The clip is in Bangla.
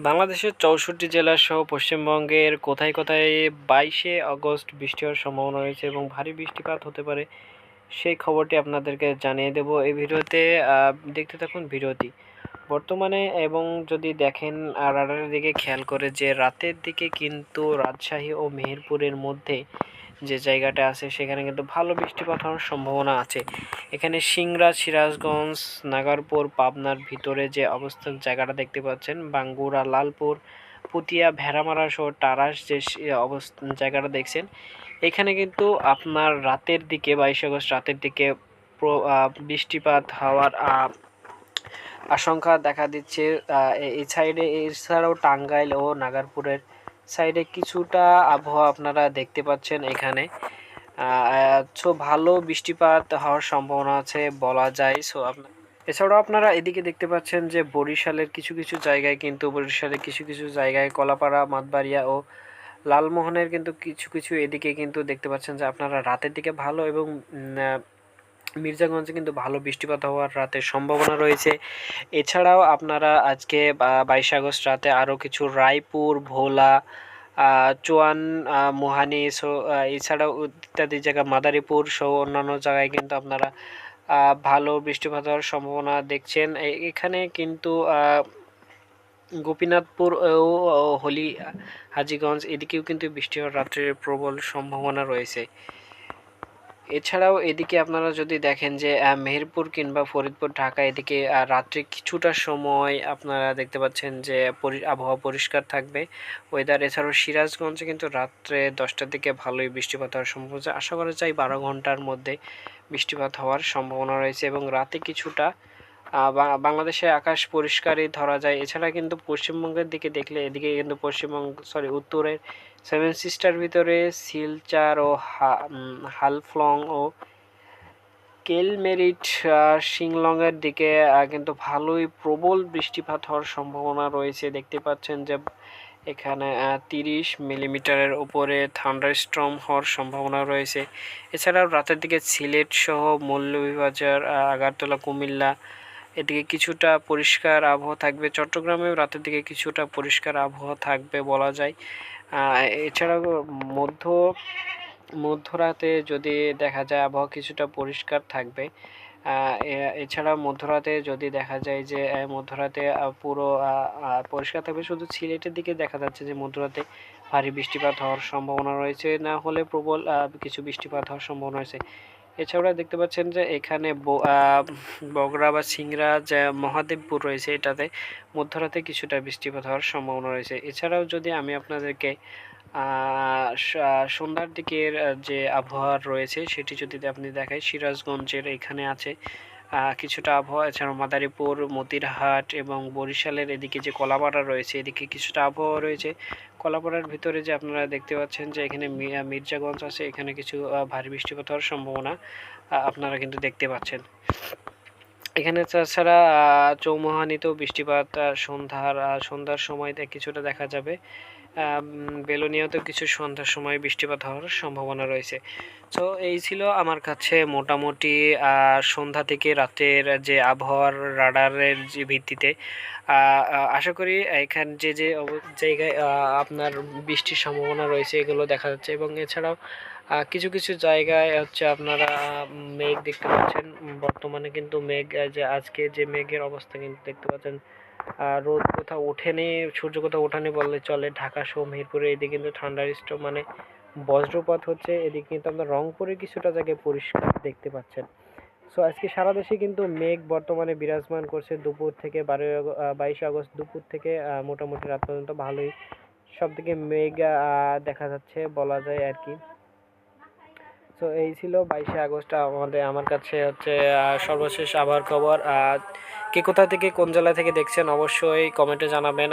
বাংলাদেশের ৬৪ জেলাসহ পশ্চিমবঙ্গের কোথায় কোথায় ২২শে আগস্ট বৃষ্টি হওয়ার সম্ভাবনা রয়েছে এবং ভারী বৃষ্টিপাত হতে পারে সেই খবরটি আপনাদেরকে জানিয়ে দেব এই ভিডিওতে। দেখতে থাকুন ভিডিওটি। বর্তমানে এবং যদি দেখেন রাডারের দিকে খেয়াল করে যে রাতের দিকে কিন্তু রাজশাহী ও মেহেরপুরের মধ্যে যে জায়গাটা আছে সেখানে কিন্তু ভালো বৃষ্টিপাত হওয়ার সম্ভাবনা আছে। এখানে সিংড়া, সিরাজগঞ্জ, নাগারপুর, পাবনার ভিতরে যে অবস্থান জায়গাটা দেখতে পাচ্ছেন, বাঙ্গুরা, লালপুর, পুতিয়া, ভেড়ামারা সহ টারাস যে অবস্থান জায়গাটা দেখছেন, এখানে কিন্তু আপনার রাতের দিকে ২২ আগস্ট রাতের দিকে বৃষ্টিপাত হওয়ার আশঙ্কা দেখা দিচ্ছে। এই সাইডে এছাড়াও টাঙ্গাইল ও নাগারপুরের সাইডে কিছুটা আবহাওয়া আপনারা দেখতে পাচ্ছেন এখানে। সো ভালো বৃষ্টিপাত হওয়ার সম্ভাবনা আছে বলা যায়। সো এছাড়াও আপনারা এদিকে দেখতে পাচ্ছেন যে বরিশালের কিছু কিছু জায়গায় কিন্তু বরিশালের কিছু কিছু জায়গায় কলাপাড়া, মাতবাড়িয়া ও লালমোহনের কিন্তু কিছু কিছু এদিকে কিন্তু দেখতে পাচ্ছেন যে আপনারা রাতের দিকে ভালো এবং মির্জাগঞ্জে কিন্তু ভালো বৃষ্টিপাত হওয়ার রাতের সম্ভাবনা রয়েছে। এছাড়াও আপনারা আজকে ২২ আগস্ট রাতে আরও কিছু রায়পুর, ভোলা, চুয়ান, মোহানি এছাড়াও ইত্যাদি জায়গা মাদারীপুর সহ অন্যান্য জায়গায় কিন্তু আপনারা ভালো বৃষ্টিপাত হওয়ার সম্ভাবনা দেখছেন। এখানে কিন্তু গোপীনাথপুর ও হলি হাজীগঞ্জ এদিকেও কিন্তু বৃষ্টি হওয়ার রাত্রের প্রবল সম্ভাবনা রয়েছে। এছাড়াও এদিকে আপনারা যদি দেখেন যে মেহেরপুর কিংবা ফরিদপুর, ঢাকা এদিকে রাত্রে কিছুটা সময় আপনারা দেখতে পাচ্ছেন যে আবহাওয়া পরিষ্কার থাকবে ওয়েদার। এছাড়াও সিরাজগঞ্জে কিন্তু রাত্রে 10টার দিকে ভালোই বৃষ্টিপাত হওয়ার সম্ভাবনা আছে। আশা করা যায় 12 ঘন্টার মধ্যে বৃষ্টিপাত হওয়ার সম্ভাবনা রয়েছে এবং রাতে কিছুটা বাংলাদেশে আকাশ পরিষ্কারই ধরা যায়। এছাড়া কিন্তু পশ্চিমবঙ্গের দিকে দেখলে এদিকে কিন্তু উত্তরের সেভেন সিস্টার ভিতরে শিলচর ও হালফলং ও কেলমেরিট, শিংলংয়ের দিকে কিন্তু ভালোই প্রবল বৃষ্টিপাত হওয়ার সম্ভাবনা রয়েছে। দেখতে পাচ্ছেন যে এখানে 30 মিলিমিটারের উপরে থান্ডারস্টর্ম হওয়ার সম্ভাবনা রয়েছে। এছাড়াও রাতের দিকে সিলেট সহ মৌলভীবাজার, আগারতলা, কুমিল্লা এদিকে কিছুটা পরিষ্কার আবহাওয়া থাকবে। চট্টগ্রামেও রাতের দিকে কিছুটা পরিষ্কার আবহাওয়া থাকবে বলা যায়। এছাড়াও মধ্যরাতে যদি দেখা যায় আবহাওয়া কিছুটা পরিষ্কার থাকবে। এছাড়া মধ্যরাতে যদি দেখা যায় যে মধ্যরাতে পুরো পরিষ্কার থাকবে, শুধু সিলেটের দিকে দেখা যাচ্ছে যে মধ্যরাতে ভারী বৃষ্টিপাত হওয়ার সম্ভাবনা রয়েছে, না হলে প্রবল কিছু বৃষ্টিপাত হওয়ার সম্ভাবনা রয়েছে। এছাড়া দেখতে পাচ্ছেন যে এখানে বগুড়া বা সিংড়া যে মহাদেবপুর রয়েছে এটাতে মধ্যরাতে কিছুটা বৃষ্টিপাত হওয়ার সম্ভাবনা রয়েছে। এছাড়াও যদি আমি আপনাদেরকে সন্ধ্যার দিকের যে আবহাওয়া রয়েছে সেটি যদি আপনি দেখাই, সিরাজগঞ্জের এখানে আছে কিছুটা আবহাওয়া। এছাড়াও মাদারীপুর, মতিরহাট এবং বরিশালের এদিকে যে কলাপাড়া রয়েছে এদিকে কিছুটা আবহাওয়া রয়েছে। কলাপাড়ার ভিতরে যে আপনারা দেখতে পাচ্ছেন যে এখানে মির্জাগঞ্জ আছে, এখানে কিছু ভারী বৃষ্টিপাত হওয়ার সম্ভাবনা আপনারা কিন্তু দেখতে পাচ্ছেন। এখানে তাছাড়া চৌমুহানিতেও বৃষ্টিপাত সন্ধ্যার সময় কিছুটা দেখা যাবে। বেলোনিয়াতেও কিছু সন্ধ্যার সময় বৃষ্টিপাত হওয়ার সম্ভাবনা রয়েছে। তো এই ছিল আমার কাছে মোটামুটি সন্ধ্যা থেকে রাতের যে আবহাওয়ার রাডারের যে ভিত্তিতে আশা করি এখানে যে যে জায়গায় আপনার বৃষ্টির সম্ভাবনা রয়েছে এগুলো দেখা যাচ্ছে। এবং এছাড়াও কিছু কিছু জায়গায় হচ্ছে আপনারা মেঘ দেখতে পাচ্ছেন। বর্তমানে কিন্তু মেঘ যে আজকে যে মেঘের অবস্থা কিন্তু দেখতে পাচ্ছেন, রোদ কোথাও ওঠেনি, সূর্য কোথাও ওঠেনি বললে চলে। ঢাকা সহ মেহেরপুরে এদিকে কিন্তু থান্ডারস্টর্ম মানে বজ্রপাত হচ্ছে, এদিকে কিন্তু আমরা রংপুরে কিছুটা জায়গায় পরিষ্কার দেখতে পাচ্ছেন। সো আজকে সারা দেশে কিন্তু মেঘ বর্তমানে বিরাজমান করছে। দুপুর থেকে 22 আগস্ট দুপুর থেকে মোটামুটি রাত পর্যন্ত ভালোই সব দিকে মেঘ দেখা যাচ্ছে বলা যায় আর কি। তো এই ছিল 22 আগস্ট আমার কাছে হচ্ছে সর্বশেষ আবহাওয়ার খবর। কে কোথা থেকে কোন জেলা থেকে দেখছেন অবশ্যই কমেন্টে জানাবেন।